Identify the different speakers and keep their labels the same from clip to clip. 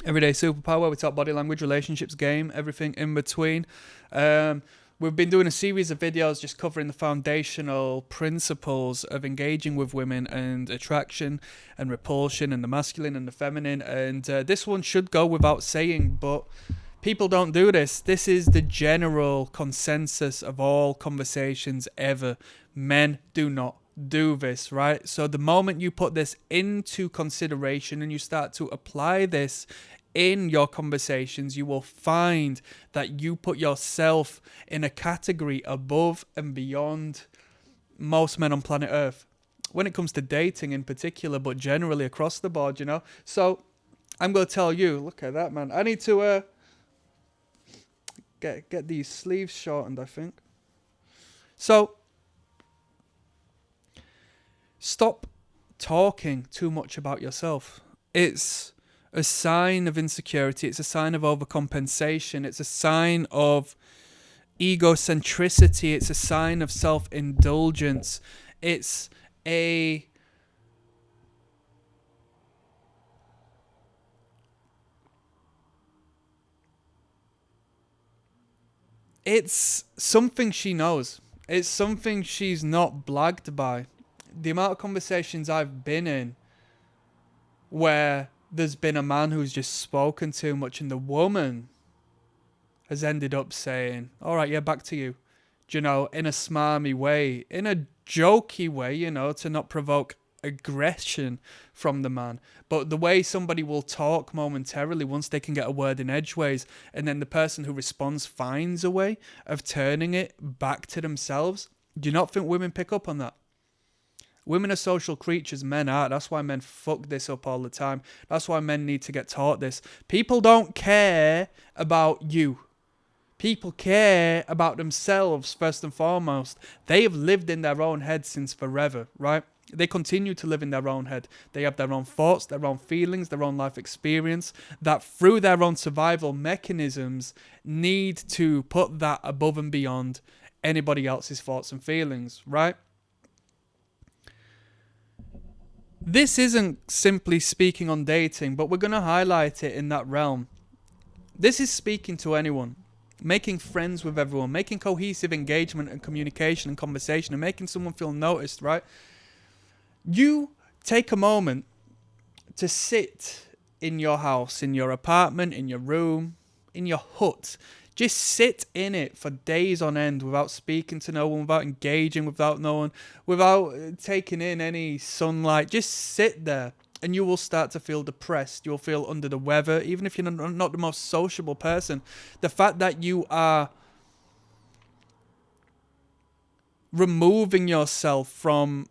Speaker 1: Everyday superpower. We talk body language, relationships, game, everything in between. Um, we've been doing a series of videos just covering the foundational principles of engaging with women and attraction and repulsion and the masculine and the feminine. And this one should go without saying, but people don't do this. This is the general consensus of all conversations ever. Men do not do this, right? So the moment you put this into consideration and you start to apply this in your conversations, you will find that you put yourself in a category above and beyond most men on planet Earth. When it comes to dating in particular, but generally across the board, you know? So I'm going to tell you, look at that, man. I need to get these sleeves shortened, I think. So stop talking too much about yourself. It's a sign of insecurity. It's a sign of overcompensation. It's a sign of egocentricity. It's a sign of self-indulgence. It's something she knows. It's something she's not blagged by. The amount of conversations I've been in where there's been a man who's just spoken too much and the woman has ended up saying, all right, yeah, back to you. Do you know, in a smarmy way, in a jokey way, you know, to not provoke aggression from the man. But the way somebody will talk momentarily once they can get a word in edgeways, and then the person who responds finds a way of turning it back to themselves. Do you not think women pick up on that? Women are social creatures, men aren't. That's why men fuck this up all the time. That's why men need to get taught this. People don't care about you. People care about themselves first and foremost. They have lived in their own head since forever, right? They continue to live in their own head. They have their own thoughts, their own feelings, their own life experience, that through their own survival mechanisms need to put that above and beyond anybody else's thoughts and feelings, right? This isn't simply speaking on dating, but we're going to highlight it in that realm. This is speaking to anyone, making friends with everyone, making cohesive engagement and communication and conversation, and making someone feel noticed, right? You take a moment to sit in your house, in your apartment, in your room, in your hut. Just sit in it for days on end without speaking to no one, without engaging, without no one, without taking in any sunlight. Just sit there and you will start to feel depressed. You'll feel under the weather, even if you're not the most sociable person. The fact that you are removing yourself from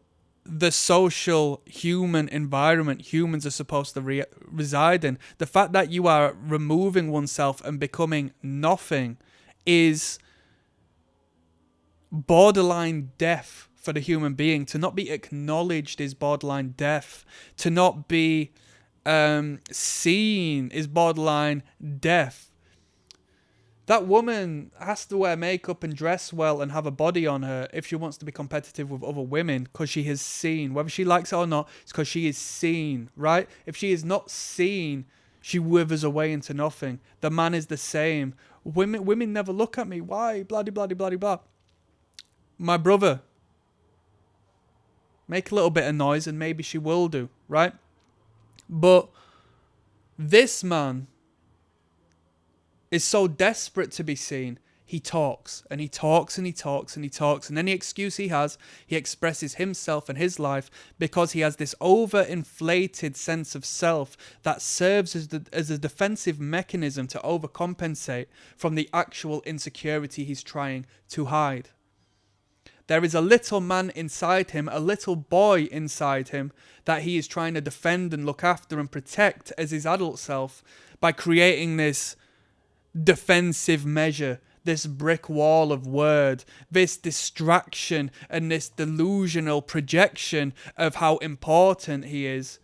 Speaker 1: the social human environment humans are supposed to reside in, the fact that you are removing oneself and becoming nothing is borderline death for the human being. To not be acknowledged is borderline death. To not be seen is borderline death. That woman has to wear makeup and dress well and have a body on her if she wants to be competitive with other women, because she has seen. Whether she likes it or not, it's because she is seen, right? If she is not seen, she withers away into nothing. The man is the same. Women never look at me. Why? Bloody, bloody, bloody, blah. My brother, make a little bit of noise and maybe she will do, right? But this man is so desperate to be seen, he talks and he talks and he talks and he talks, and any excuse he has, he expresses himself and his life because he has this overinflated sense of self that serves as a defensive mechanism to overcompensate from the actual insecurity he's trying to hide. There is a little man inside him, a little boy inside him that he is trying to defend and look after and protect as his adult self by creating this defensive measure, this brick wall of word, this distraction and this delusional projection of how important he is.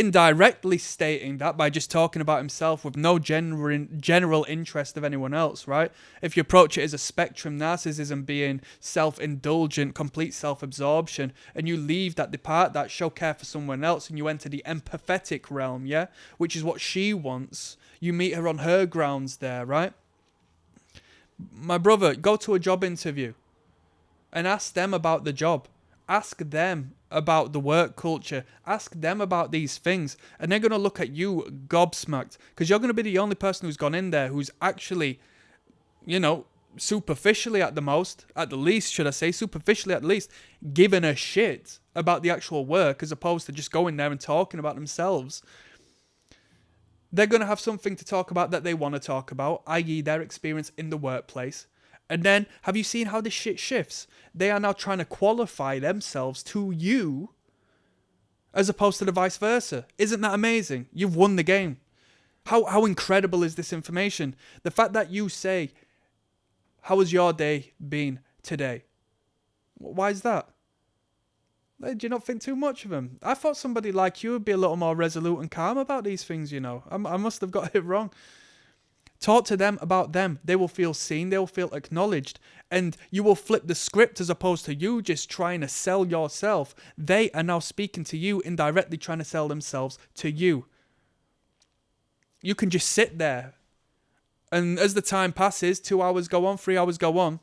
Speaker 1: indirectly stating that by just talking about himself with no general interest of anyone else, right? If you approach it as a spectrum, narcissism being self-indulgent, complete self-absorption, and you leave that, depart that, show care for someone else, and you enter the empathetic realm, yeah? Which is what she wants. You meet her on her grounds there, right? My brother, go to a job interview and ask them about the job. Ask them about the work culture. Ask them about these things. And they're going to look at you gobsmacked, because you're going to be the only person who's gone in there who's actually, superficially at the least, should I say, superficially at least, given a shit about the actual work, as opposed to just going there and talking about themselves. They're going to have something to talk about that they want to talk about, i.e. their experience in the workplace. And then, have you seen how this shit shifts? They are now trying to qualify themselves to you, as opposed to the vice versa. Isn't that amazing? You've won the game. How incredible is this information? The fact that you say, how has your day been today? Why is that? Do you not think too much of him? I thought somebody like you would be a little more resolute and calm about these things, I must have got it wrong. Talk to them about them. They will feel seen. They will feel acknowledged. And you will flip the script, as opposed to you just trying to sell yourself. They are now speaking to you, indirectly trying to sell themselves to you. You can just sit there. And as the time passes, 2 hours go on, 3 hours go on,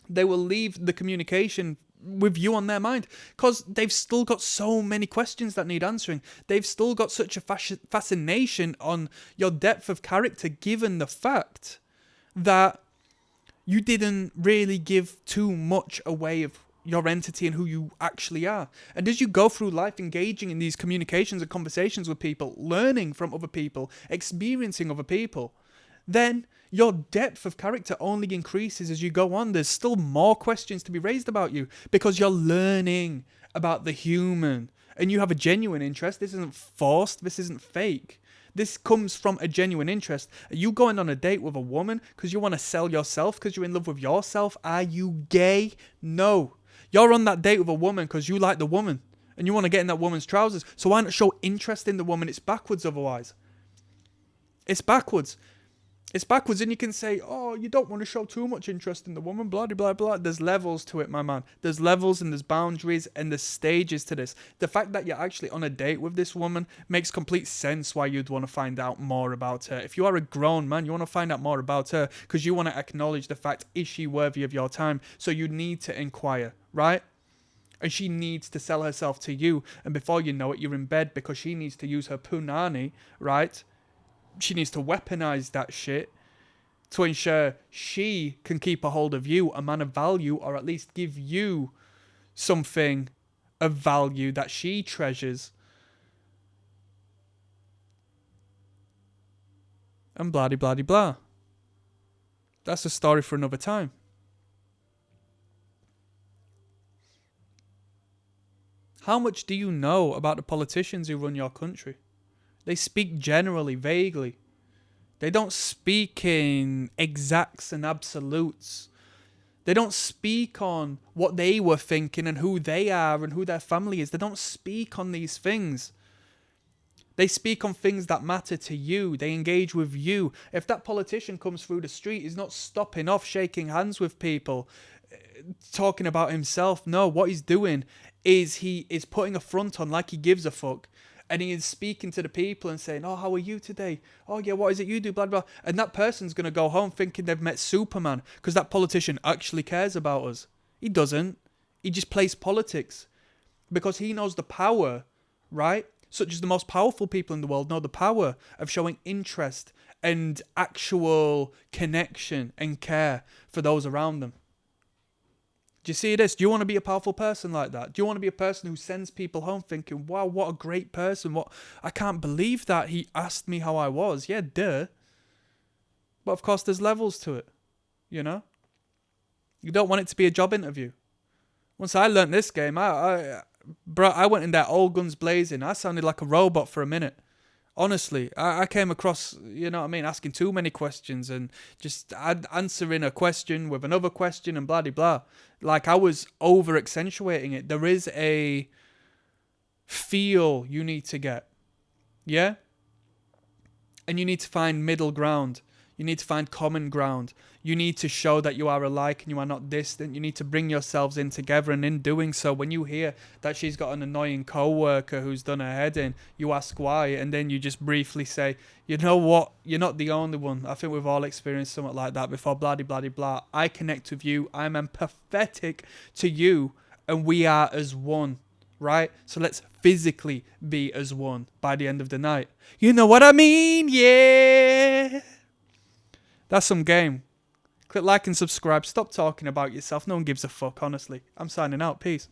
Speaker 1: they will leave the communication with you on their mind, because they've still got so many questions that need answering. They've still got such a fascination on your depth of character, given the fact that you didn't really give too much away of your entity and who you actually are. And as you go through life engaging in these communications and conversations with people, learning from other people, experiencing other people, then your depth of character only increases as you go on. There's still more questions to be raised about you, because you're learning about the human and you have a genuine interest. This isn't forced. This isn't fake. This comes from a genuine interest. Are you going on a date with a woman because you want to sell yourself, because you're in love with yourself? Are you gay? No. You're on that date with a woman because you like the woman and you want to get in that woman's trousers. So why not show interest in the woman? It's backwards otherwise. It's backwards. It's backwards, and you can say, oh, you don't want to show too much interest in the woman, blah, blah, blah. There's levels to it, my man. There's levels and there's boundaries and there's stages to this. The fact that you're actually on a date with this woman makes complete sense why you'd want to find out more about her. If you are a grown man, you want to find out more about her because you want to acknowledge the fact, is she worthy of your time? So you need to inquire, right? And she needs to sell herself to you. And before you know it, you're in bed because she needs to use her punani, right? She needs to weaponize that shit to ensure she can keep a hold of you, a man of value, or at least give you something of value that she treasures. And blah, blah, blah, blah. That's a story for another time. How much do you know about the politicians who run your country? They speak generally, vaguely. They don't speak in exacts and absolutes. They don't speak on what they were thinking and who they are and who their family is. They don't speak on these things. They speak on things that matter to you. They engage with you. If that politician comes through the street, he's not stopping off, shaking hands with people, talking about himself. No, what he's doing is he is putting a front on like he gives a fuck. And he is speaking to the people and saying, oh, how are you today? Oh, yeah, what is it you do? Blah, blah. And that person's going to go home thinking they've met Superman because that politician actually cares about us. He doesn't. He just plays politics because he knows the power, right? Such as the most powerful people in the world know the power of showing interest and actual connection and care for those around them. Do you see this? Do you want to be a powerful person like that? Do you want to be a person who sends people home thinking, wow, what a great person. What I can't believe that he asked me how I was. Yeah, duh. But of course, there's levels to it, you know? You don't want it to be a job interview. Once I learnt this game, I went in there all guns blazing. I sounded like a robot for a minute. Honestly, I came across, you know what I mean, asking too many questions and just answering a question with another question and blah, blah, blah. Like I was over accentuating it. There is a feel you need to get. Yeah? And you need to find middle ground. You need to find common ground. You need to show that you are alike and you are not distant. You need to bring yourselves in together. And in doing so, when you hear that she's got an annoying co-worker who's done her head in, you ask why. And then you just briefly say, you know what? You're not the only one. I think we've all experienced something like that before. Blah, blah, blah, blah. I connect with you. I'm empathetic to you. And we are as one. Right? So let's physically be as one by the end of the night. You know what I mean? Yeah. That's some game. Click like and subscribe. Stop talking about yourself. No one gives a fuck, honestly. I'm signing out. Peace.